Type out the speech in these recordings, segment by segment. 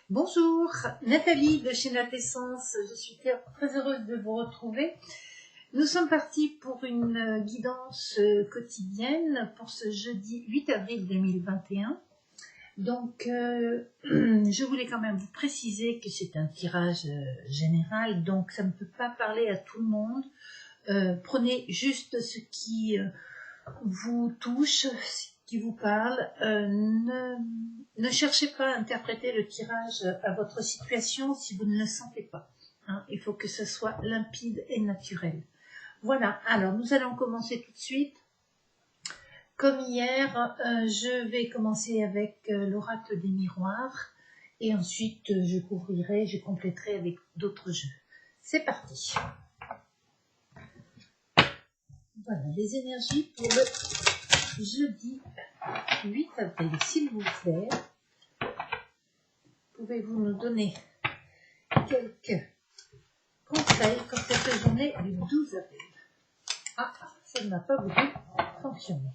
Bonjour, Nathalie de chez Natessence, je suis très heureuse de vous retrouver. Nous sommes partis pour une guidance quotidienne pour ce jeudi 8 avril 2021. Donc, je voulais quand même vous préciser que c'est un tirage général, donc ça ne peut pas parler à tout le monde. Prenez juste ce qui vous touche, ce qui vous parle. Ne cherchez pas à interpréter le tirage à votre situation si vous ne le sentez pas. Il faut que ce soit limpide et naturel. Voilà, alors nous allons commencer tout de suite. Comme hier, je vais commencer avec l'oracle des miroirs et ensuite je compléterai avec d'autres jeux. C'est parti. Voilà, les énergies pour le jeudi 8 avril. S'il vous plaît, pouvez-vous nous donner quelques conseils pour cette journée du 12 avril? Ah, ça n'a pas voulu fonctionner.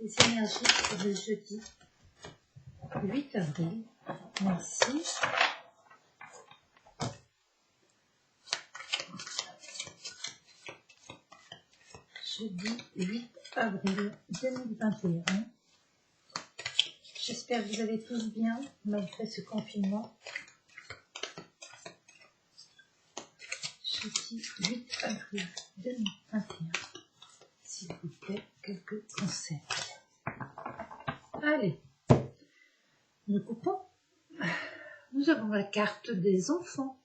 Les énergies pour le jeudi 8 avril. Merci. Jeudi 8 avril 2021. J'espère que vous allez tous bien malgré ce confinement. Jeudi 8 avril 2021. S'il vous plaît, quelques conseils. Allez, nous coupons. Nous avons la carte des enfants.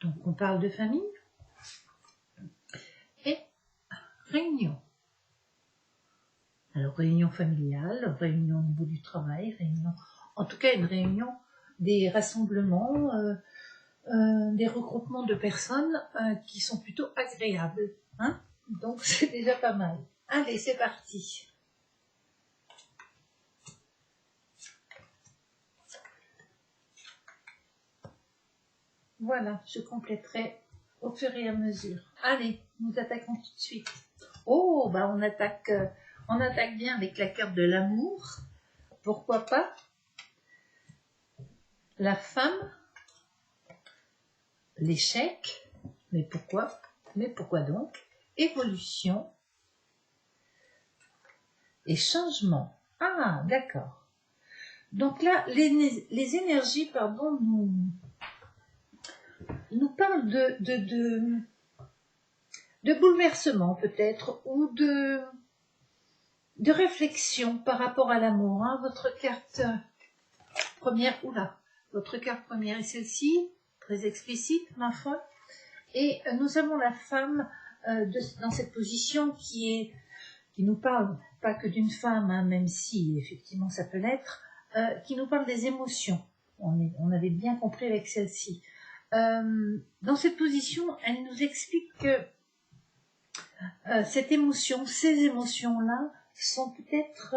Donc on parle de famille et réunion. Alors réunion familiale, réunion au niveau du travail, réunion, en tout cas une réunion, des rassemblements, des regroupements de personnes qui sont plutôt agréables. Donc c'est déjà pas mal. Allez, c'est parti. Voilà, je compléterai au fur et à mesure. Allez, nous attaquons tout de suite. Oh, bah on attaque bien avec la carte de l'amour. Pourquoi pas? La femme, l'échec, mais pourquoi? Mais pourquoi donc? Évolution et changement. Ah, d'accord. Donc là, les énergies, nous parlent de bouleversement peut-être, ou de réflexion par rapport à l'amour. Votre carte première, votre carte première est celle-ci, très explicite, ma foi. Et nous avons la femme dans cette position qui nous parle pas que d'une femme, même si effectivement ça peut l'être, qui nous parle des émotions. On avait bien compris avec celle-ci. Dans cette position, elle nous explique que ces émotions-là sont peut-être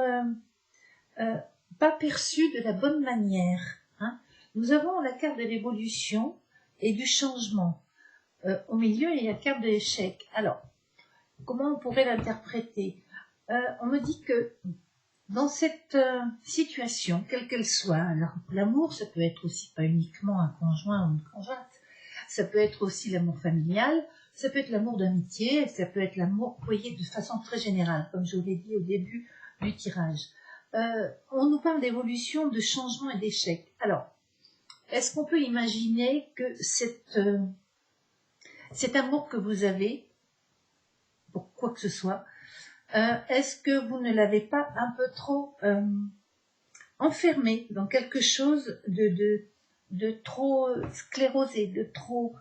pas perçues de la bonne manière. Nous avons la carte de l'évolution et du changement. Au milieu, il y a la carte de l'échec. Alors, comment on pourrait l'interpréter? On me dit que dans cette situation, quelle qu'elle soit, alors l'amour, ça peut être aussi pas uniquement un conjoint ou une conjointe, ça peut être aussi l'amour familial, ça peut être l'amour d'amitié, ça peut être l'amour, vous voyez, de façon très générale, comme je vous l'ai dit au début du tirage. On nous parle d'évolution, de changement et d'échec. Alors, est-ce qu'on peut imaginer que cet amour que vous avez, pour quoi que ce soit, est-ce que vous ne l'avez pas un peu trop enfermé dans quelque chose de trop sclérosé, de trop...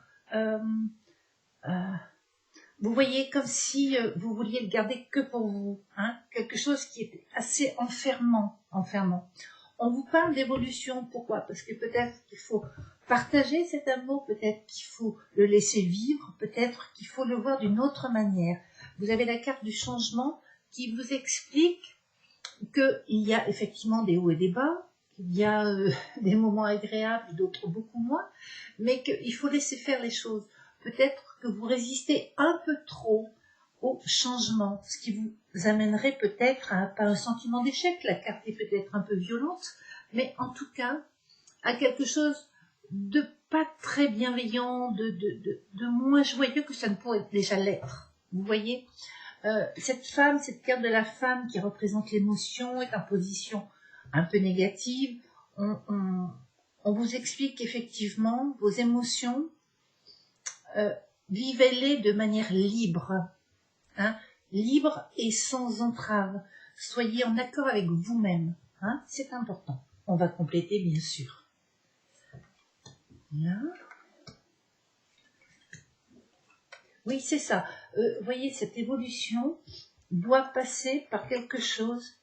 vous voyez, comme si vous vouliez le garder que pour vous, quelque chose qui est assez enfermant. On vous parle d'évolution, pourquoi? Parce que peut-être qu'il faut partager cet amour, peut-être qu'il faut le laisser vivre, peut-être qu'il faut le voir d'une autre manière. Vous avez la carte du changement qui vous explique qu'il y a effectivement des hauts et des bas, qu'il y a des moments agréables, d'autres beaucoup moins, mais qu'il faut laisser faire les choses. Peut-être que vous résistez un peu trop au changement, ce qui vous amènerait peut-être à pas un sentiment d'échec, la carte est peut-être un peu violente, mais en tout cas à quelque chose de pas très bienveillant, de moins joyeux que ça ne pourrait déjà l'être. Vous voyez, cette femme, cette carte de la femme qui représente l'émotion est en position un peu négative. On vous explique qu'effectivement, vos émotions, vivez-les de manière libre, hein, libre et sans entrave. Soyez en accord avec vous-même, hein, c'est important. On va compléter, bien sûr. Là. Oui, c'est ça. Vous voyez, cette évolution doit passer par quelque chose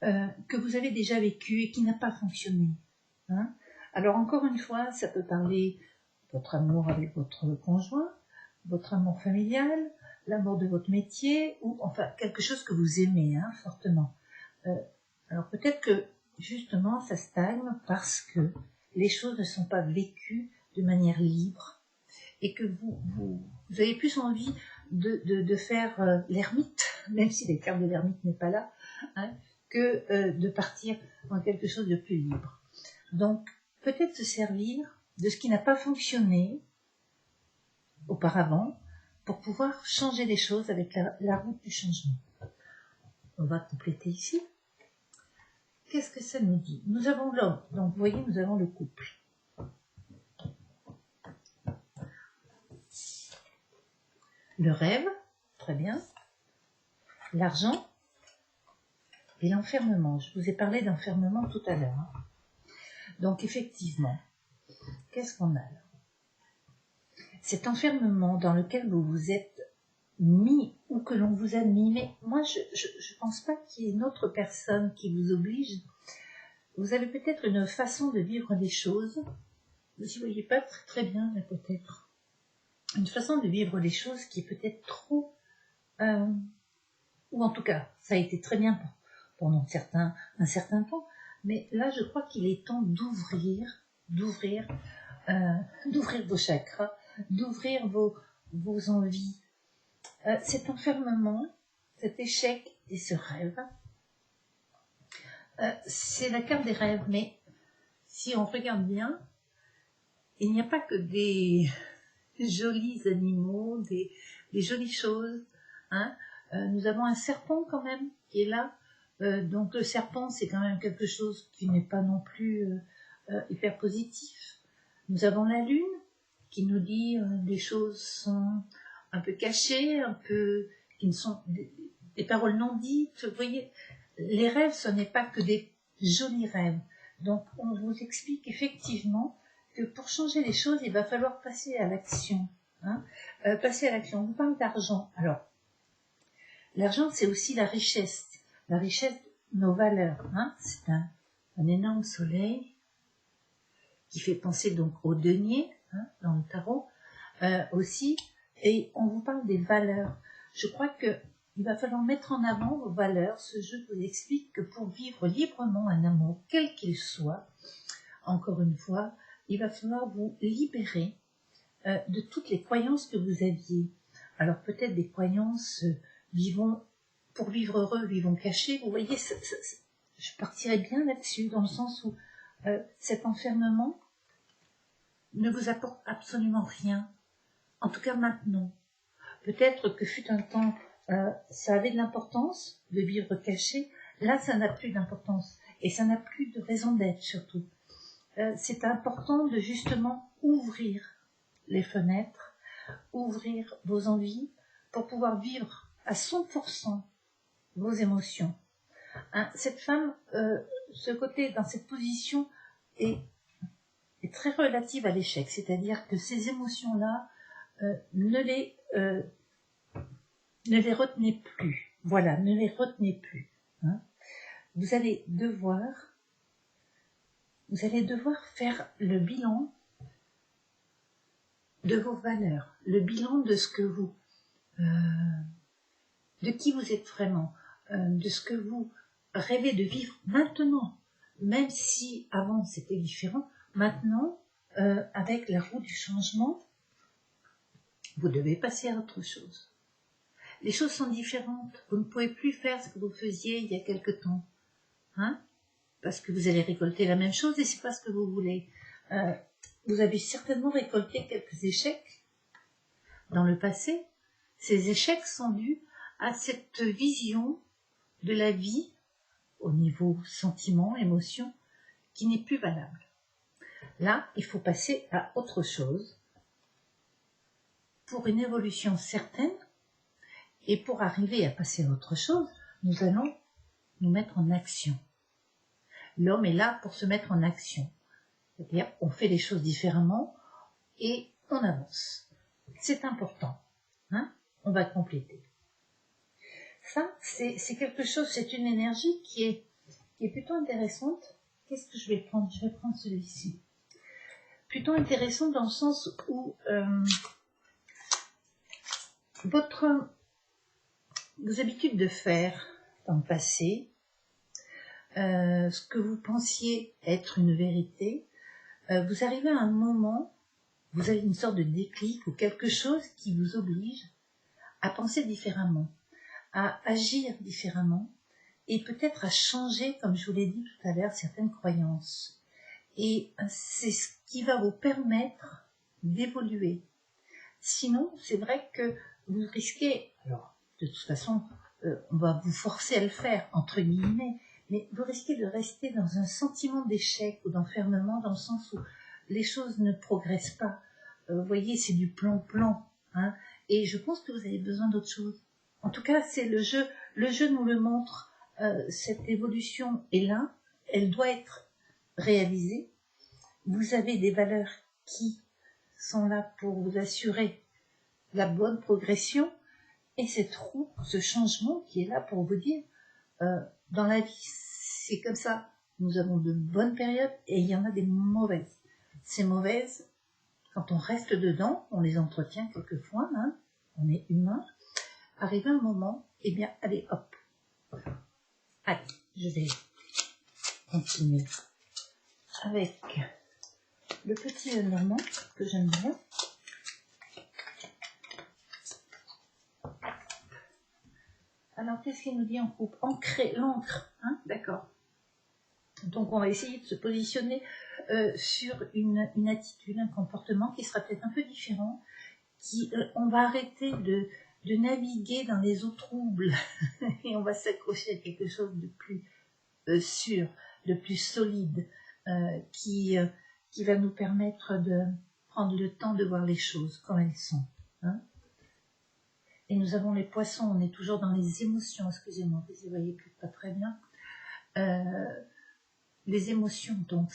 que vous avez déjà vécu et qui n'a pas fonctionné. Hein. Alors, encore une fois, ça peut parler de votre amour avec votre conjoint, votre amour familial, l'amour de votre métier, ou enfin quelque chose que vous aimez hein, fortement. Alors, peut-être que justement, ça stagne parce que les choses ne sont pas vécues de manière libre et que vous avez plus envie de faire l'ermite, même si les cartes de l'ermite n'est pas là, hein, que de partir dans quelque chose de plus libre. Donc, peut-être se servir de ce qui n'a pas fonctionné auparavant pour pouvoir changer les choses avec la route du changement. On va compléter ici. Qu'est-ce que ça nous dit? Nous avons l'homme, donc vous voyez, nous avons le couple. Le rêve, très bien. L'argent et l'enfermement. Je vous ai parlé d'enfermement tout à l'heure. Hein. Donc effectivement, qu'est-ce qu'on a là? Cet enfermement dans lequel vous vous êtes mis ou que l'on vous a mis, mais moi je pense pas qu'il y ait une autre personne qui vous oblige. Vous avez peut-être une façon de vivre les choses, vous n'y voyez pas très bien, mais peut-être une façon de vivre les choses qui est peut-être trop, ou en tout cas, ça a été très bien pendant un certain temps, mais là je crois qu'il est temps d'ouvrir vos chakras, d'ouvrir vos envies. Cet enfermement, cet échec et ce rêve, c'est la carte des rêves, mais si on regarde bien, il n'y a pas que des jolis animaux, des jolies choses. Hein. Nous avons un serpent quand même qui est là. Donc le serpent, c'est quand même quelque chose qui n'est pas non plus hyper positif. Nous avons la lune qui nous dit des choses sont un peu cachées, un peu qui ne sont des paroles non dites. Vous voyez, les rêves, ce n'est pas que des jolis rêves. Donc on vous explique effectivement que pour changer les choses, il va falloir passer à l'action. Hein, passer à l'action. On vous parle d'argent. Alors, l'argent, c'est aussi la richesse de nos valeurs. Hein. C'est un énorme soleil qui fait penser donc au denier, hein, dans le tarot aussi. Et on vous parle des valeurs. Je crois qu'il va falloir mettre en avant vos valeurs. Ce jeu vous explique que pour vivre librement un amour, quel qu'il soit, encore une fois, il va falloir vous libérer de toutes les croyances que vous aviez. Alors peut-être des croyances, pour vivre heureux, vivons cachés. Vous voyez, je partirais bien là-dessus, dans le sens où cet enfermement ne vous apporte absolument rien. En tout cas maintenant. Peut-être que fut un temps, ça avait de l'importance de vivre caché. Là, ça n'a plus d'importance. Et ça n'a plus de raison d'être surtout. C'est important de justement ouvrir les fenêtres, ouvrir vos envies pour pouvoir vivre à 100% vos émotions. Hein, cette femme, ce côté, dans cette position, est très relative à l'échec. C'est-à-dire que ces émotions-là, ne les retenez plus. Voilà, ne les retenez plus. Hein. Vous allez devoir faire le bilan de vos valeurs, le bilan de ce que vous, de qui vous êtes vraiment, de ce que vous rêvez de vivre maintenant, même si avant c'était différent. Maintenant, avec la roue du changement, vous devez passer à autre chose. Les choses sont différentes. Vous ne pouvez plus faire ce que vous faisiez il y a quelque temps. Hein? Parce que vous allez récolter la même chose et c'est pas ce que vous voulez. Vous avez certainement récolté quelques échecs dans le passé. Ces échecs sont dus à cette vision de la vie au niveau sentiment, émotion, qui n'est plus valable. Là, il faut passer à autre chose pour une évolution certaine. Et pour arriver à passer à autre chose, nous allons nous mettre en action. L'homme est là pour se mettre en action. C'est-à-dire, on fait les choses différemment et on avance. C'est important. Hein? On va compléter. Ça, c'est quelque chose, c'est une énergie qui est plutôt intéressante. Qu'est-ce que je vais prendre? Je vais prendre celui-ci. Plutôt intéressant dans le sens où vos habitudes de faire dans le passé, ce que vous pensiez être une vérité, vous arrivez à un moment, vous avez une sorte de déclic ou quelque chose qui vous oblige à penser différemment, à agir différemment et peut-être à changer, comme je vous l'ai dit tout à l'heure, certaines croyances. Et c'est ce qui va vous permettre d'évoluer. Sinon, c'est vrai que vous risquez, alors de toute façon, on va vous forcer à le faire, entre guillemets, mais vous risquez de rester dans un sentiment d'échec ou d'enfermement, dans le sens où les choses ne progressent pas. Vous voyez, c'est du plan-plan, hein, et je pense que vous avez besoin d'autre chose. En tout cas, c'est le jeu nous le montre, cette évolution est là, elle doit être réalisée. Vous avez des valeurs qui sont là pour vous assurer la bonne progression, et cette roue, ce changement qui est là pour vous dire, dans la vie, c'est comme ça. Nous avons de bonnes périodes et il y en a des mauvaises. Ces mauvaises, quand on reste dedans, on les entretient quelquefois, hein, on est humain. Arrivé un moment, eh bien, allez, hop. Allez, je vais continuer avec le petit Normand que j'aime bien. Alors, qu'est-ce qu'il nous dit en coupe? Ancrer, l'encre, hein, d'accord. Donc, on va essayer de se positionner sur une attitude, un comportement qui sera peut-être un peu différent. On va arrêter de naviguer dans les eaux troubles et on va s'accrocher à quelque chose de plus sûr, de plus solide, qui va nous permettre de prendre le temps de voir les choses comme elles sont. Hein. Et nous avons les poissons, on est toujours dans les émotions, excusez-moi, vous ne voyez plus pas très bien. Les émotions, donc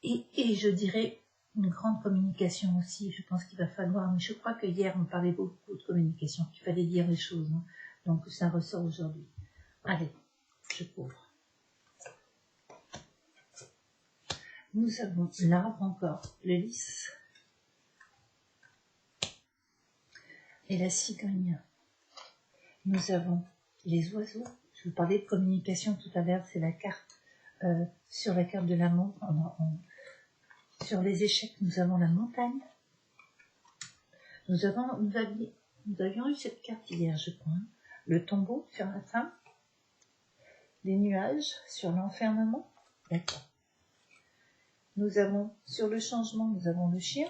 et je dirais une grande communication aussi, je pense qu'il va falloir, mais je crois que hier on parlait beaucoup de communication, qu'il fallait dire les choses, hein, donc ça ressort aujourd'hui. Allez, je couvre. Nous avons l'arbre encore, le lys et la cigogne. Nous avons les oiseaux. Je vous parlais de communication tout à l'heure, c'est la carte. Sur la carte de l'amour, sur les échecs, nous avons la montagne. Nous avions eu cette carte hier, je crois. Hein. Le tombeau sur la femme. Les nuages sur l'enfermement. D'accord. Nous avons, sur le changement, nous avons le chien.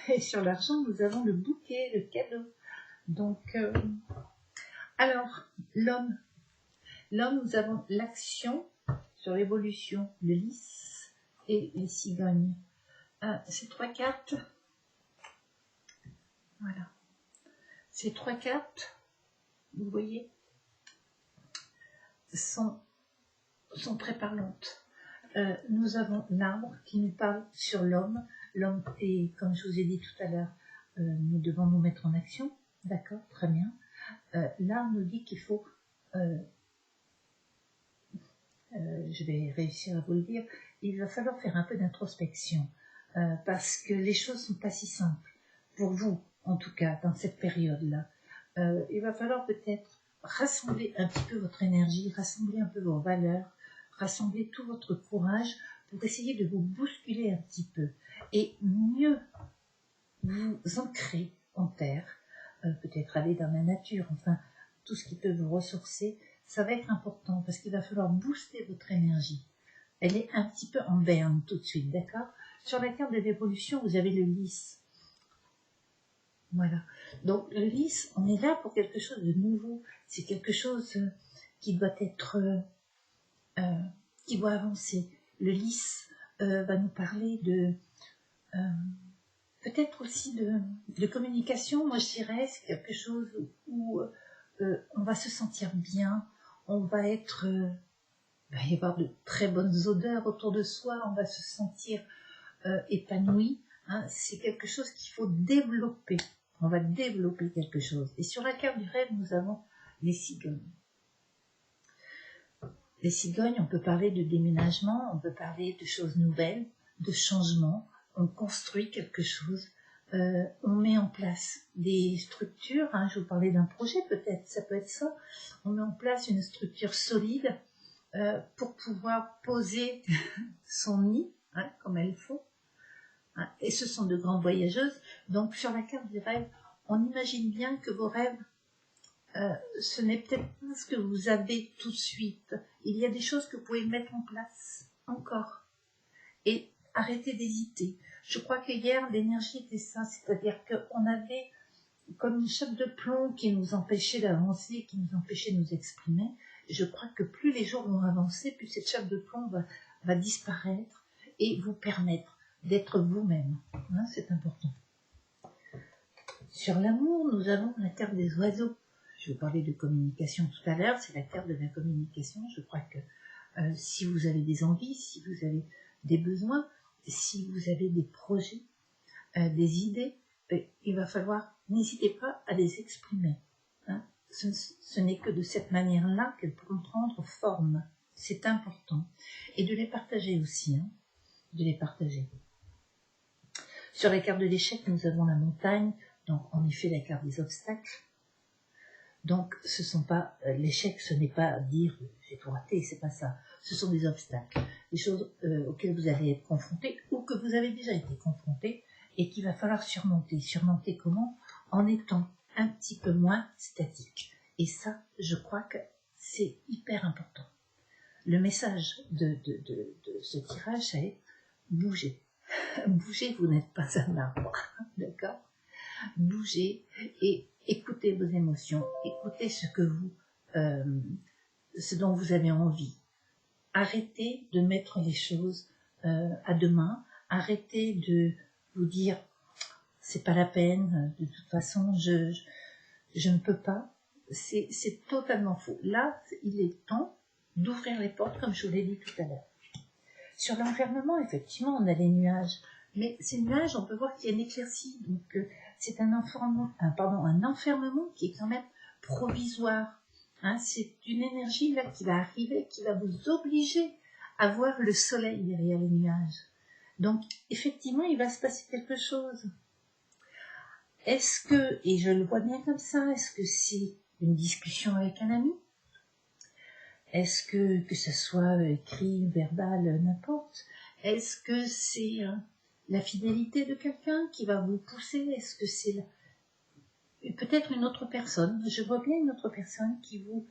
Et sur l'argent, nous avons le bouquet, le cadeau. Donc, alors, l'homme, nous avons l'action sur l'évolution, le lys et les cigognes. Ces trois cartes, voilà. Ces trois cartes, vous voyez, sont très parlantes. Nous avons l'arbre qui nous parle sur l'homme. L'homme est, comme je vous ai dit tout à l'heure, nous devons nous mettre en action. D'accord, très bien. L'arbre nous dit qu'il faut, je vais réussir à vous le dire, il va falloir faire un peu d'introspection parce que les choses ne sont pas si simples. Pour vous, en tout cas, dans cette période-là, il va falloir peut-être rassembler un petit peu votre énergie, rassembler un peu vos valeurs, rassembler tout votre courage pour essayer de vous bousculer un petit peu et mieux vous ancrer en terre, peut-être aller dans la nature, enfin, tout ce qui peut vous ressourcer, ça va être important parce qu'il va falloir booster votre énergie. Elle est un petit peu en berne tout de suite, d'accord? Sur la carte de l'évolution, vous avez le lys. Voilà. Donc, le lys, on est là pour quelque chose de nouveau. C'est quelque chose qui doit être, qui doit avancer. Le lys va nous parler de, peut-être aussi de communication. Moi, je dirais, c'est quelque chose où on va se sentir bien, on va être, il va y avoir de très bonnes odeurs autour de soi, on va se sentir épanoui. Hein. C'est quelque chose qu'il faut développer. On va développer quelque chose. Et sur la carte du rêve, nous avons les cigognes. Les cigognes, on peut parler de déménagement, on peut parler de choses nouvelles, de changements. On construit quelque chose, on met en place des structures. Hein, je vous parlais d'un projet peut-être, ça peut être ça. On met en place une structure solide pour pouvoir poser son nid, hein, comme elles font. Hein, et ce sont de grandes voyageuses. Donc sur la carte des rêves, on imagine bien que vos rêves, ce n'est peut-être pas ce que vous avez tout de suite. Il y a des choses que vous pouvez mettre en place encore. Et arrêtez d'hésiter. Je crois que hier, l'énergie était ça, c'est-à-dire qu'on avait comme une chape de plomb qui nous empêchait d'avancer, qui nous empêchait de nous exprimer. Je crois que plus les jours vont avancer, plus cette chape de plomb va disparaître et vous permettre d'être vous-même. Hein, c'est important. Sur l'amour, nous avons la carte des oiseaux. Je vous parlais de communication tout à l'heure, c'est la carte de la communication. Je crois que si vous avez des envies, si vous avez des besoins, si vous avez des projets, des idées, il va falloir, n'hésitez pas à les exprimer. Hein. Ce n'est que de cette manière-là qu'elles pourront prendre forme. C'est important. Et de les partager aussi. Hein. De les partager. Sur la carte de l'échec, nous avons la montagne. Donc, en effet, la carte des obstacles. Donc, ce sont pas l'échec, ce n'est pas dire j'ai tout raté, c'est pas ça. Ce sont des obstacles, des choses auxquelles vous allez être confronté ou que vous avez déjà été confronté et qu'il va falloir surmonter. Surmonter comment? En étant un petit peu moins statique. Et ça, je crois que c'est hyper important. Le message de ce tirage, c'est bougez. Bougez, vous n'êtes pas un arbre, d'accord? Bougez et écoutez vos émotions, écoutez ce dont vous avez envie. Arrêtez de mettre les choses à demain. Arrêtez de vous dire c'est pas la peine. De toute façon, je ne peux pas. C'est totalement faux. Là, il est temps d'ouvrir les portes, comme je vous l'ai dit tout à l'heure. Sur l'enfermement, effectivement, on a les nuages. Mais ces nuages, on peut voir qu'il y a une éclaircie. Donc, c'est un enfermement qui est quand même provisoire. Hein, c'est une énergie là qui va arriver, qui va vous obliger à voir le soleil derrière les nuages. Donc, effectivement, il va se passer quelque chose. Est-ce que, et je le vois bien comme ça, est-ce que c'est une discussion avec un ami? Est-ce que ce soit écrit, verbal, n'importe? Est-ce que c'est la fidélité de quelqu'un qui va vous pousser? Est-ce que c'est peut-être une autre personne? Je vois bien une autre personne qui vous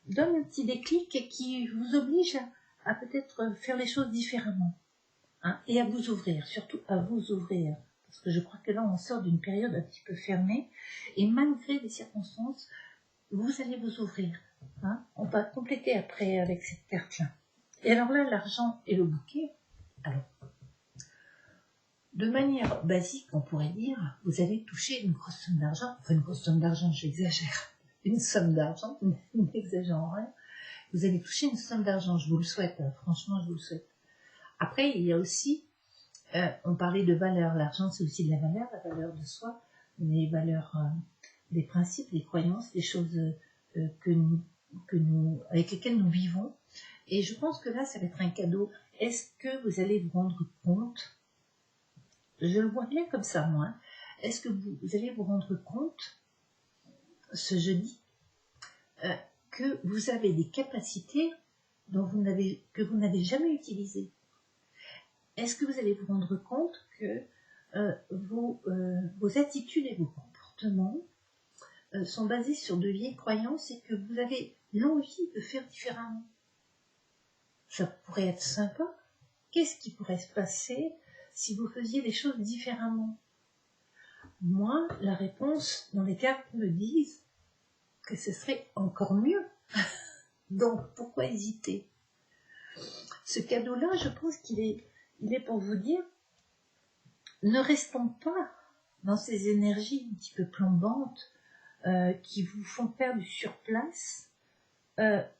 donne un petit déclic et qui vous oblige à peut-être faire les choses différemment. Hein, et à vous ouvrir, surtout à vous ouvrir. Parce que je crois que là, on sort d'une période un petit peu fermée. Et malgré les circonstances, vous allez vous ouvrir. Hein. On va compléter après avec cette carte-là. Et alors là, l'argent et le bouquet. Alors, de manière basique, on pourrait dire, vous allez toucher une grosse somme d'argent. Enfin, une grosse somme d'argent, j'exagère. Une somme d'argent, n'exagérons rien. Vous allez toucher une somme d'argent, je vous le souhaite. Franchement, je vous le souhaite. Après, il y a aussi, on parlait de valeur. L'argent, c'est aussi de la valeur de soi, les valeurs, des principes, des croyances, des choses avec lesquelles nous vivons. Et je pense que là, ça va être un cadeau. Est-ce que vous allez vous rendre compte, je le vois bien comme ça, moi, est-ce que vous allez vous rendre compte, ce jeudi, que vous avez des capacités que vous n'avez jamais utilisées? Est-ce que vous allez vous rendre compte que vos attitudes et vos comportements sont basés sur de vieilles croyances et que vous avez l'envie de faire différemment. Ça pourrait être sympa. Qu'est-ce qui pourrait se passer si vous faisiez les choses différemment? Moi, la réponse dans les cartes me disent que ce serait encore mieux. Donc, pourquoi hésiter? Ce cadeau-là, je pense qu'il est pour vous dire, ne restons pas dans ces énergies un petit peu plombantes qui vous font perdre sur place.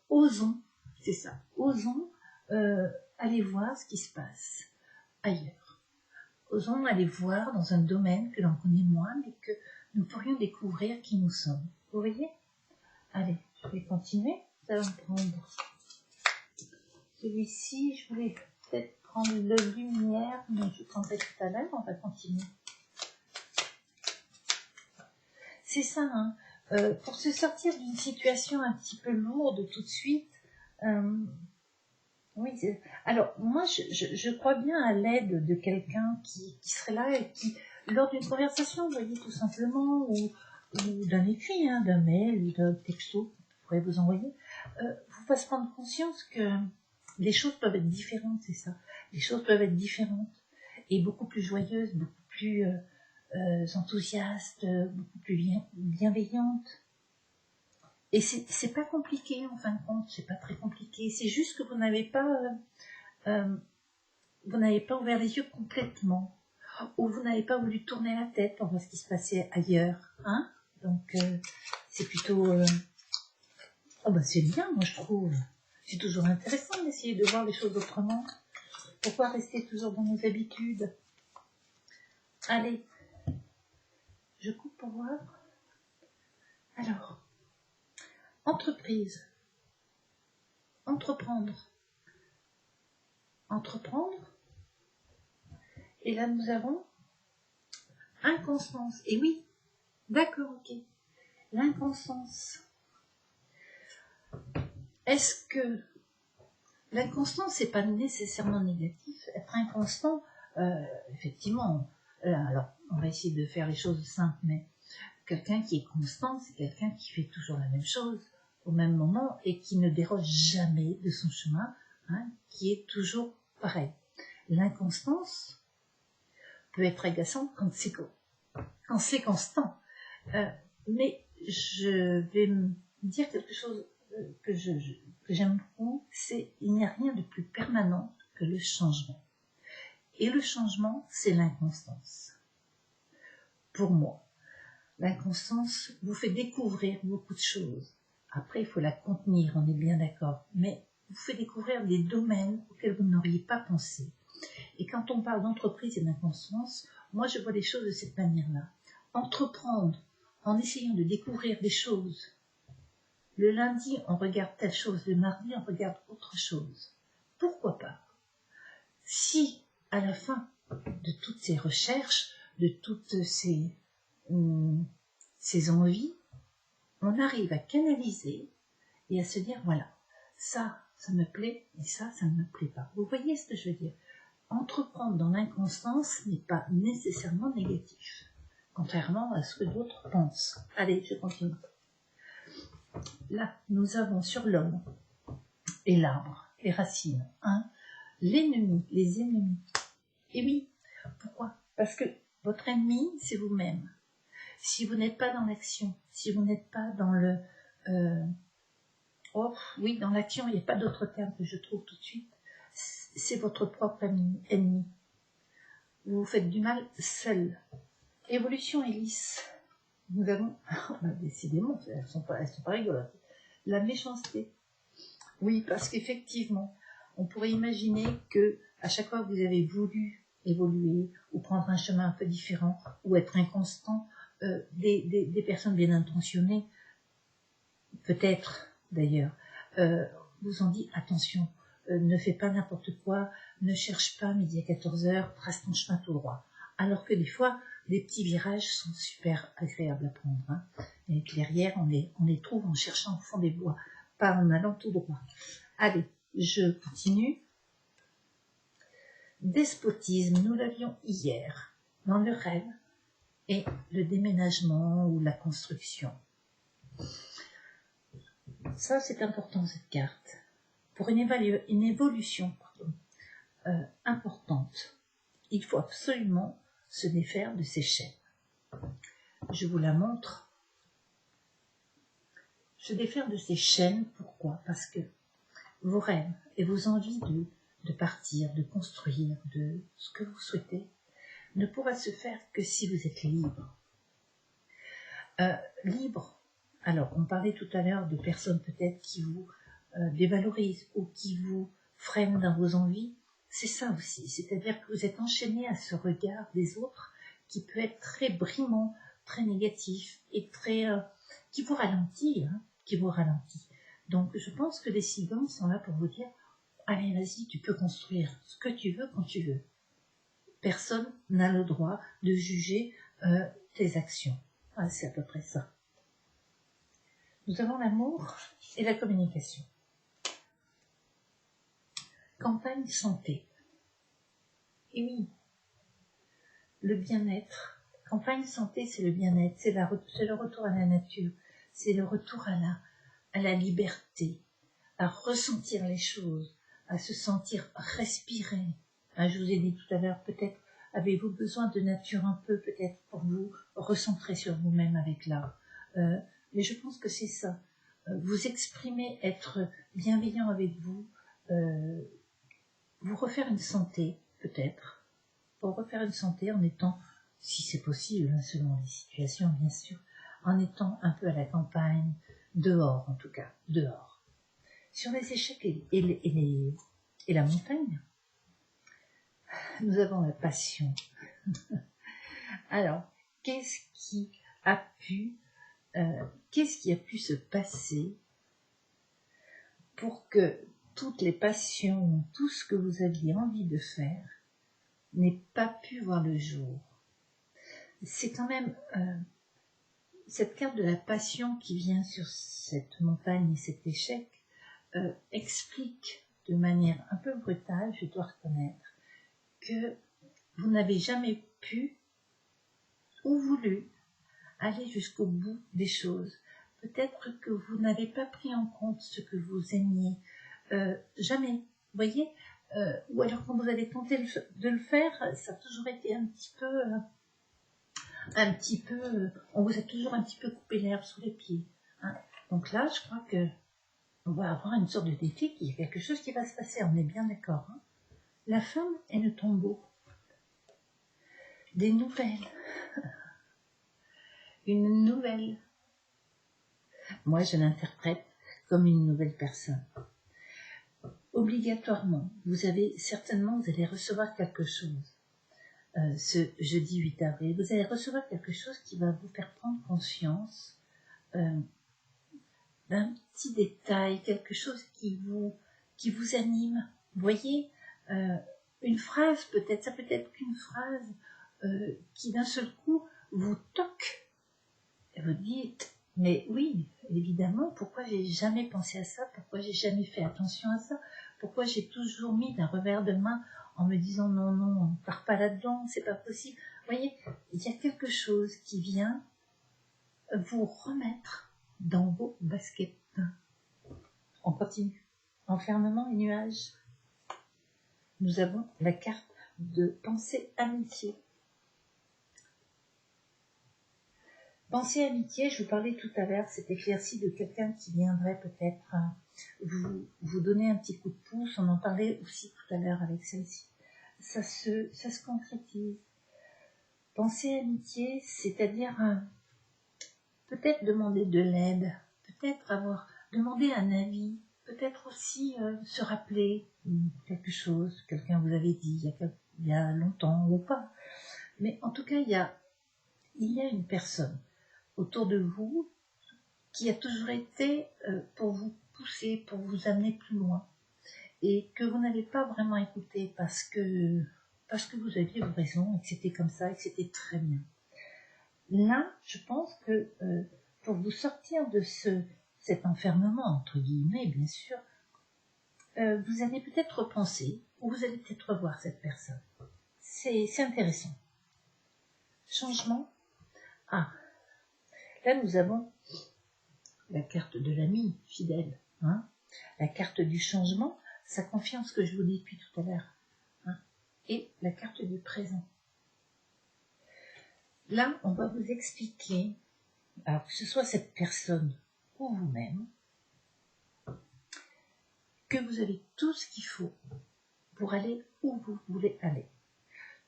Osons, c'est ça, osons aller voir ce qui se passe ailleurs. Osons aller voir dans un domaine que l'on connaît moins, mais que nous pourrions découvrir qui nous sommes. Vous voyez? Allez, je vais continuer. Ça va me prendre celui-ci. Je voulais peut-être prendre la lumière, mais je prendrai tout à l'heure. On va continuer. C'est ça, hein. Pour se sortir d'une situation un petit peu lourde tout de suite. Oui, alors moi je crois bien à l'aide de quelqu'un qui serait là et qui, lors d'une conversation, vous voyez, tout simplement, ou d'un écrit, hein, d'un mail ou d'un texto, je pourrais vous envoyer, vous fasse prendre conscience que les choses peuvent être différentes, c'est ça. Les choses peuvent être différentes et beaucoup plus joyeuses, beaucoup plus enthousiastes, beaucoup plus bienveillantes. Et c'est pas compliqué en fin de compte, c'est pas très compliqué. C'est juste que vous n'avez pas ouvert les yeux complètement, ou vous n'avez pas voulu tourner la tête pour voir ce qui se passait ailleurs, hein. Donc c'est plutôt, oh ben c'est bien, moi je trouve. C'est toujours intéressant d'essayer de voir les choses autrement. Pourquoi rester toujours dans nos habitudes? Allez, je coupe pour voir. Alors. Entreprise, entreprendre, et là nous avons inconstance, et oui, d'accord, ok, l'inconstance. Est-ce que l'inconstance n'est pas nécessairement négatif? Être inconstant, effectivement, alors on va essayer de faire les choses simples, mais quelqu'un qui est constant, c'est quelqu'un qui fait toujours la même chose au même moment et qui ne déroge jamais de son chemin, hein, qui est toujours pareil. L'inconstance peut être agaçante quand c'est constant. Mais je vais me dire quelque chose que j'aime beaucoup, c'est il n'y a rien de plus permanent que le changement. Et le changement, c'est l'inconstance. Pour moi, l'inconstance vous fait découvrir beaucoup de choses. Après, il faut la contenir, on est bien d'accord. Mais vous fait découvrir des domaines auxquels vous n'auriez pas pensé. Et quand on parle d'entreprise et d'inconstance, moi je vois les choses de cette manière-là. Entreprendre en essayant de découvrir des choses. Le lundi, on regarde telle chose. Le mardi, on regarde autre chose. Pourquoi pas? Si, à la fin de toutes ces recherches, de toutes ces envies, on arrive à canaliser et à se dire, voilà, ça me plaît, et ça ne me plaît pas. Vous voyez ce que je veux dire? Entreprendre dans l'inconstance n'est pas nécessairement négatif, contrairement à ce que d'autres pensent. Allez, je continue. Là, nous avons sur l'homme et l'arbre, les racines, hein, l'ennemi, les ennemis. Et oui, pourquoi? Parce que votre ennemi, c'est vous-même. Si vous n'êtes pas dans l'action, si vous n'êtes pas dans le... dans l'action, il n'y a pas d'autre terme que je trouve tout de suite. C'est votre propre ennemi. Vous vous faites du mal seul. Évolution et lisse. Nous avons... décidément, elles ne sont pas rigolotes. La méchanceté. Oui, parce qu'effectivement, on pourrait imaginer que à chaque fois que vous avez voulu évoluer ou prendre un chemin un peu différent ou être inconstant, des personnes bien intentionnées, peut-être d'ailleurs, vous ont dit attention, ne fais pas n'importe quoi, ne cherche pas midi à 14h, trace ton chemin tout droit. Alors que des fois, les petits virages sont super agréables à prendre. Hein. Les clairières, on les trouve en cherchant au fond des bois, pas en allant tout droit. Allez, je continue. Despotisme, nous l'avions hier. dans le rêve et le déménagement ou la construction. Ça, c'est important, cette carte. Pour une évolution importante, il faut absolument se défaire de ces chaînes. Je vous la montre. Se défaire de ces chaînes, pourquoi? Parce que vos rêves et vos envies de partir, de construire, de ce que vous souhaitez, ne pourra se faire que si vous êtes libre. Libre. Alors, on parlait tout à l'heure de personnes peut-être qui vous dévalorisent ou qui vous freinent dans vos envies. C'est ça aussi, c'est-à-dire que vous êtes enchaîné à ce regard des autres qui peut être très brimant, très négatif et très qui vous ralentit, Donc, je pense que les cigognes sont là pour vous dire « Allez, vas-y, tu peux construire ce que tu veux quand tu veux. » Personne n'a le droit de juger tes actions. Ah, c'est à peu près ça. Nous avons l'amour et la communication. Campagne santé. Et oui, le bien-être. Campagne santé, c'est le bien-être, c'est le retour à la nature, c'est le retour à la liberté, à ressentir les choses, à se sentir respirer. Je vous ai dit tout à l'heure, peut-être avez-vous besoin de nature un peu, peut-être pour vous recentrer sur vous-même avec l'art. Mais je pense que c'est ça. Vous exprimer, être bienveillant avec vous, vous refaire une santé, peut-être. Pour refaire une santé en étant, si c'est possible, selon les situations bien sûr, en étant un peu à la campagne, dehors en tout cas, dehors. Sur les échecs et la montagne, nous avons la passion. Alors, qu'est-ce qui a pu se passer pour que toutes les passions, tout ce que vous aviez envie de faire, n'ait pas pu voir le jour? C'est quand même cette carte de la passion qui vient sur cette montagne et cet échec explique de manière un peu brutale, je dois reconnaître, que vous n'avez jamais pu ou voulu aller jusqu'au bout des choses. Peut-être que vous n'avez pas pris en compte ce que vous aimiez. Jamais, vous voyez, ou alors quand vous avez tenté de le faire, ça a toujours été un petit peu, on vous a toujours un petit peu coupé l'herbe sous les pieds. Hein. Donc là, je crois que on va avoir une sorte de déclic, il y a quelque chose qui va se passer, on est bien d'accord. Hein. La femme et le tombeau. Des nouvelles. Une nouvelle. Moi, je l'interprète comme une nouvelle personne. Obligatoirement, vous allez recevoir quelque chose. Ce jeudi 8 avril, vous allez recevoir quelque chose qui va vous faire prendre conscience d'un petit détail, quelque chose qui vous anime. Vous voyez, une phrase peut-être, ça peut être qu'une phrase qui d'un seul coup vous toque. Et vous dites, mais oui, évidemment, pourquoi j'ai jamais pensé à ça, pourquoi j'ai jamais fait attention à ça, pourquoi j'ai toujours mis d'un revers de main en me disant non, on ne part pas là-dedans, c'est pas possible. Vous voyez, il y a quelque chose qui vient vous remettre dans vos baskets. On continue. Enfermement et nuages. Nous avons la carte de pensée amitié. Pensée amitié, je vous parlais tout à l'heure, cette éclaircie de quelqu'un qui viendrait peut-être vous donner un petit coup de pouce. On en parlait aussi tout à l'heure avec celle-ci. Ça se concrétise. Pensée amitié, c'est-à-dire peut-être demander de l'aide, peut-être demander un avis, peut-être aussi se rappeler quelque chose, quelqu'un vous avait dit il y a longtemps ou pas. Mais en tout cas, il y a une personne autour de vous qui a toujours été pour vous pousser, pour vous amener plus loin, et que vous n'avez pas vraiment écouté parce que vous aviez vos raisons, et que c'était comme ça, et que c'était très bien. Là, je pense que pour vous sortir de cet enfermement, entre guillemets, bien sûr, vous allez peut-être repenser, ou vous allez peut-être revoir cette personne. C'est intéressant. Changement. Ah, là nous avons la carte de l'ami fidèle, hein, la carte du changement, ça confirme ce que je vous dis depuis tout à l'heure, hein, et la carte du présent. Là, on va vous expliquer, alors que ce soit cette personne ou vous-même, que vous avez tout ce qu'il faut pour aller où vous voulez aller.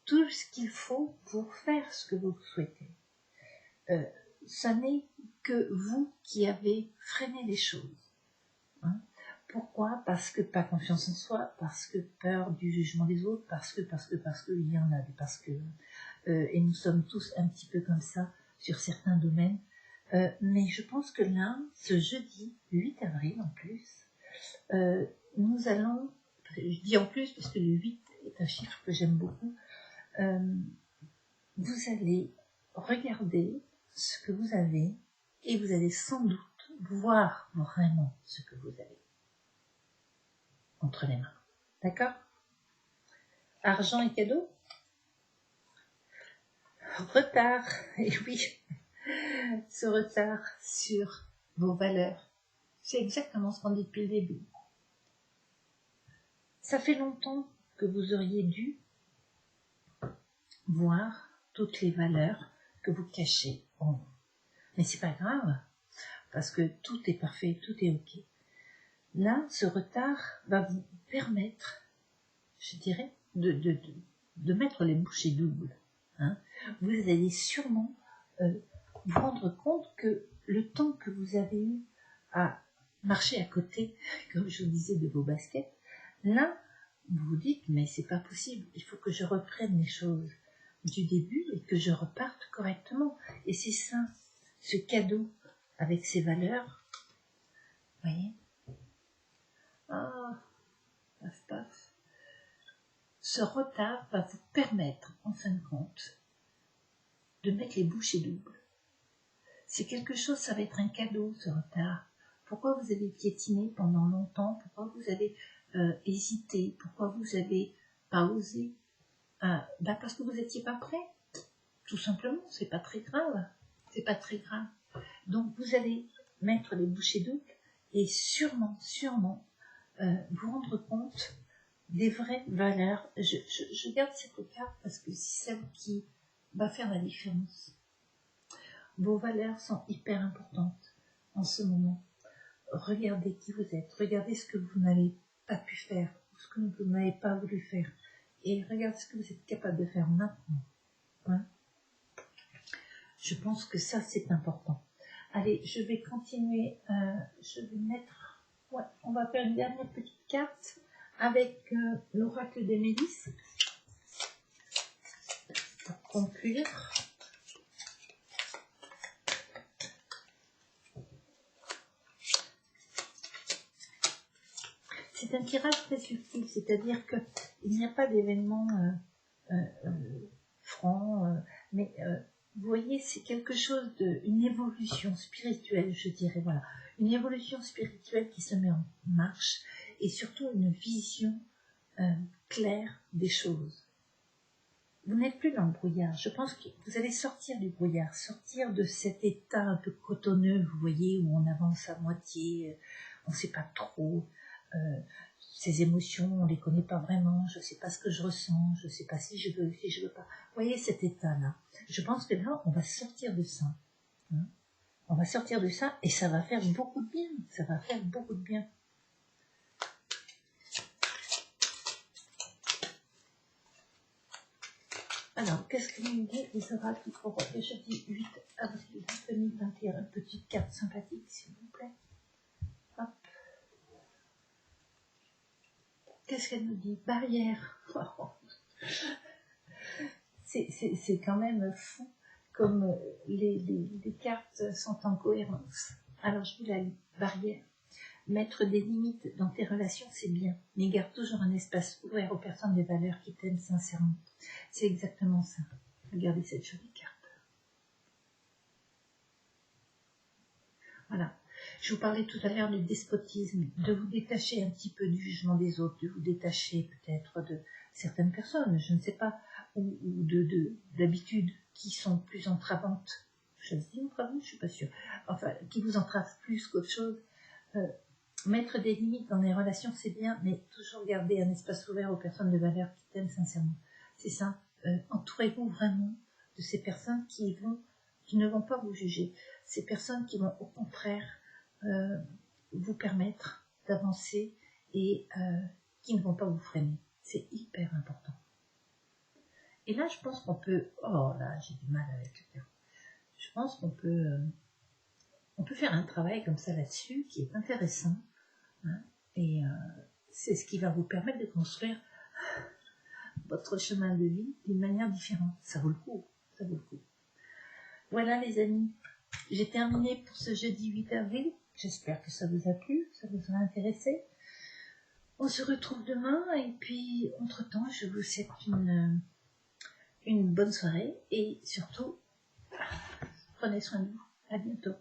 Tout ce qu'il faut pour faire ce que vous souhaitez. Ça n'est que vous qui avez freiné les choses. Hein. Pourquoi? Parce que pas confiance en soi, parce que peur du jugement des autres, parce que il y en a, parce que et nous sommes tous un petit peu comme ça sur certains domaines. Mais je pense que là, ce jeudi 8 avril en plus, nous allons, je dis en plus parce que le 8 est un chiffre que j'aime beaucoup, vous allez regarder ce que vous avez et vous allez sans doute voir vraiment ce que vous avez entre les mains. D'accord? Argent et cadeau? Retard, et oui, ce retard sur vos valeurs. C'est exactement ce qu'on dit depuis le début. Ça fait longtemps que vous auriez dû voir toutes les valeurs que vous cachez en vous. Mais c'est pas grave, parce que tout est parfait, tout est ok. Là, ce retard va vous permettre, je dirais, de mettre les bouchées doubles. Hein. Vous allez sûrement vous rendre compte que le temps que vous avez eu à marcher à côté, comme je vous disais, de vos baskets, là, vous vous dites, mais c'est pas possible, il faut que je reprenne les choses du début et que je reparte correctement. Et c'est ça, ce cadeau avec ses valeurs, vous voyez? Ah, paf, paf. Ce retard va vous permettre, en fin de compte, de mettre les bouchées doubles. C'est quelque chose, ça va être un cadeau, ce retard. Pourquoi vous avez piétiné pendant longtemps? Pourquoi vous avez hésité? Pourquoi vous avez pas osé? Parce que vous n'étiez pas prêt. Tout simplement, c'est pas très grave. C'est pas très grave. Donc vous allez mettre les bouchées doubles et sûrement, vous rendre compte des vraies valeurs. Je garde cette carte parce que c'est celle qui va faire la différence. Vos valeurs sont hyper importantes en ce moment. Regardez qui vous êtes, regardez ce que vous n'avez pas pu faire, ou ce que vous n'avez pas voulu faire, et regardez ce que vous êtes capable de faire maintenant. Hein? Je pense que ça, c'est important. Allez, je vais continuer, je vais mettre, ouais, on va faire une dernière petite carte avec l'oracle des Mélisses, pour conclure. C'est un tirage très subtil, c'est-à-dire qu'il n'y a pas d'événement franc, mais vous voyez, c'est quelque chose une évolution spirituelle, je dirais, voilà, une évolution spirituelle qui se met en marche, et surtout une vision claire des choses. Vous n'êtes plus dans le brouillard, je pense que vous allez sortir du brouillard, sortir de cet état un peu cotonneux, vous voyez, où on avance à moitié, on ne sait pas trop, ces émotions, on ne les connaît pas vraiment, je ne sais pas ce que je ressens, je ne sais pas si je veux pas. Vous voyez cet état-là. Je pense que là, on va sortir de ça. Hein, on va sortir de ça et ça va faire beaucoup de bien. Ça va faire beaucoup de bien. Alors, qu'est-ce que nous dit les oracles pour le jeudi 8 avril 2021? Une petite carte sympathique, s'il vous plaît. Hop. Qu'est-ce qu'elle nous dit? Barrière. C'est quand même fou comme les cartes sont en cohérence. Alors je vous la lis. Barrière. Mettre des limites dans tes relations, c'est bien, mais garde toujours un espace ouvert aux personnes des valeurs qui t'aiment sincèrement. C'est exactement ça. Regardez cette jolie carte. Voilà. Je vous parlais tout à l'heure du despotisme, de vous détacher un petit peu du jugement des autres, de vous détacher peut-être de certaines personnes, je ne sais pas, ou d'habitudes qui sont plus entravantes. Je dis entravantes, je suis pas sûre. Enfin, qui vous entravent plus qu'autre chose. Mettre des limites dans les relations, c'est bien, mais toujours garder un espace ouvert aux personnes de valeur qui t'aiment sincèrement. C'est ça. Entourez-vous vraiment de ces personnes qui ne vont pas vous juger. Ces personnes qui vont au contraire vous permettre d'avancer et qui ne vont pas vous freiner. C'est hyper important. Et là, je pense qu'on peut... Oh là, j'ai du mal avec le terme. Je pense qu'on peut faire un travail comme ça là-dessus qui est intéressant. Hein, et c'est ce qui va vous permettre de construire votre chemin de vie d'une manière différente. Ça vaut le coup. Ça vaut le coup. Voilà les amis. J'ai terminé pour ce jeudi 8 avril. J'espère que ça vous a plu, ça vous a intéressé. On se retrouve demain et puis entre-temps, je vous souhaite une bonne soirée et surtout, prenez soin de vous. À bientôt.